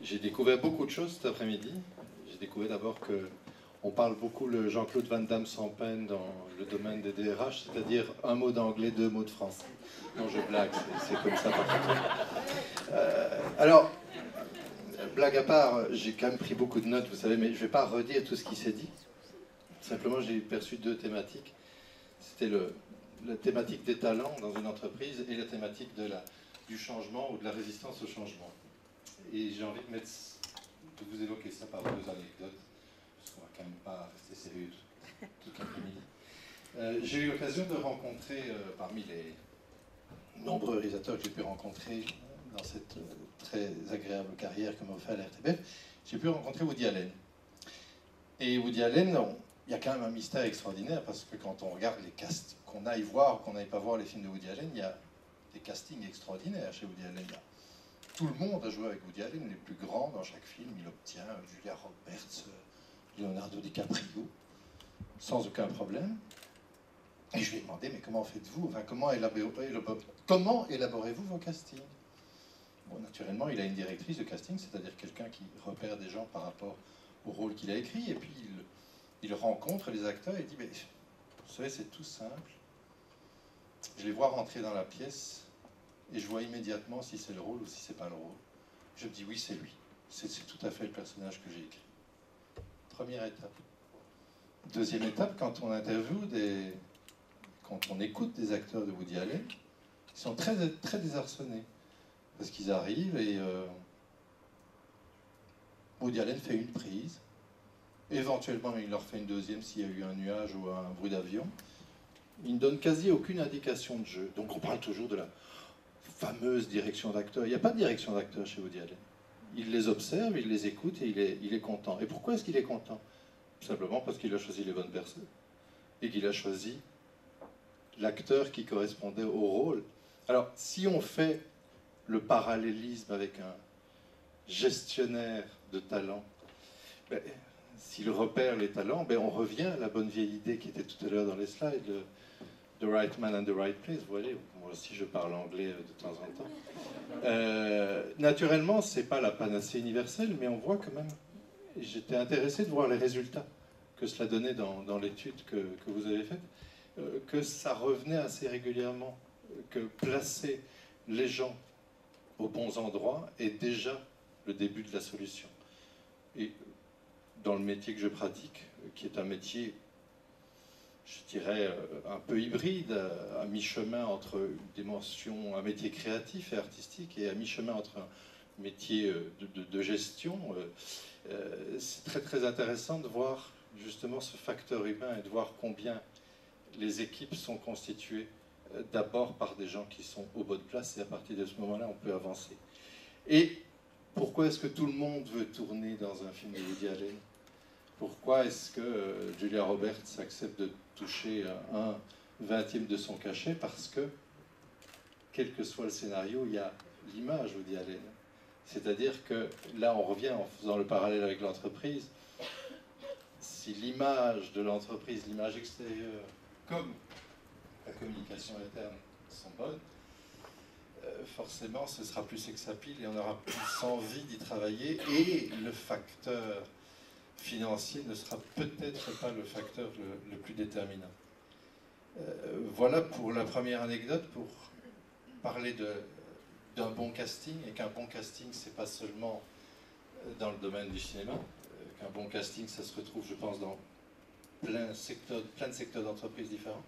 J'ai découvert beaucoup de choses cet après-midi. J'ai découvert d'abord que on parle beaucoup le Jean-Claude Van Damme sans peine dans le domaine des DRH, c'est-à-dire un mot d'anglais, deux mots de français. Non, je blague, c'est comme ça partout. Alors, blague à part, j'ai quand même pris beaucoup de notes, vous savez, mais je ne vais pas redire tout ce qui s'est dit. Simplement, j'ai perçu deux thématiques. C'était la thématique des talents dans une entreprise et la thématique du changement ou de la résistance au changement. Et j'ai envie de vous évoquer ça par deux anecdotes, parce qu'on ne va quand même pas rester sérieux toute l'après-midi. J'ai eu l'occasion de rencontrer, parmi les nombreux réalisateurs que j'ai pu rencontrer dans cette très agréable carrière que m'a offert la RTBF, j'ai pu rencontrer Woody Allen. Et Woody Allen, il y a quand même un mystère extraordinaire, parce que quand on regarde les casts, qu'on aille voir ou qu'on n'aille pas voir les films de Woody Allen, il y a des castings extraordinaires chez Woody Allen. Tout le monde a joué avec Woody Allen, les plus grands dans chaque film, il obtient Julia Roberts, Leonardo DiCaprio, sans aucun problème. Et je lui ai demandé, mais comment faites-vous, enfin, comment élaborez-vous vos castings? Bon, naturellement, il a une directrice de casting, c'est-à-dire quelqu'un qui repère des gens par rapport au rôle qu'il a écrit, et puis il rencontre les acteurs et dit, mais vous savez, c'est tout simple. Je les vois rentrer dans la pièce, et je vois immédiatement si c'est le rôle ou si c'est pas le rôle. Je me dis, oui, c'est lui. C'est tout à fait le personnage que j'ai écrit. Première étape. Deuxième étape, quand on interviewe quand on écoute des acteurs de Woody Allen, ils sont très, très désarçonnés. Parce qu'ils arrivent et Woody Allen fait une prise. Éventuellement, il leur fait une deuxième s'il y a eu un nuage ou un bruit d'avion. Il ne donne quasi aucune indication de jeu. Donc on parle toujours de la fameuse direction d'acteur. Il n'y a pas de direction d'acteur chez Woody Allen. Il les observe, il les écoute et il est content. Et pourquoi est-ce qu'il est content? Simplement parce qu'il a choisi les bonnes personnes. Et qu'il a choisi l'acteur qui correspondait au rôle. Alors, si on fait le parallélisme avec un gestionnaire de talent, ben, s'il repère les talents, ben, on revient à la bonne vieille idée qui était tout à l'heure dans les slides, The right man and the right place. Vous voyez, moi aussi je parle anglais de temps en temps. Naturellement, ce n'est pas la panacée universelle, mais on voit quand même, j'étais intéressé de voir les résultats que cela donnait dans l'étude que vous avez faite, que ça revenait assez régulièrement, que placer les gens aux bons endroits est déjà le début de la solution. Et dans le métier que je pratique, qui est un métier, je dirais, un peu hybride, à mi-chemin entre une dimension, un métier créatif et artistique, et à mi-chemin entre un métier de gestion, c'est très très intéressant de voir justement ce facteur humain et de voir combien les équipes sont constituées d'abord par des gens qui sont aux bonnes places, et à partir de ce moment-là, on peut avancer. Et pourquoi est-ce que tout le monde veut tourner dans un film de Woody Allen? Pourquoi est-ce que Julia Roberts accepte de toucher un vingtième de son cachet? Parce que, quel que soit le scénario, il y a l'image Woody Allen. C'est-à-dire que, là on revient en faisant le parallèle avec l'entreprise, si l'image de l'entreprise, l'image extérieure, comme la communication interne sont bonnes, forcément ce sera plus sex appeal et on aura plus envie d'y travailler, et le facteur financier ne sera peut-être pas le facteur le plus déterminant. Voilà pour la première anecdote, pour parler d'un bon casting, et qu'un bon casting, c'est pas seulement dans le domaine du cinéma, qu'un bon casting, ça se retrouve, je pense, dans plein de secteurs d'entreprises différents,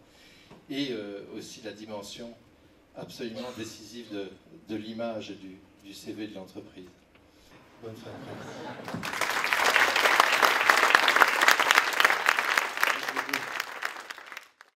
et aussi la dimension absolument décisive de l'image et du CV de l'entreprise. Bonne fin de presse.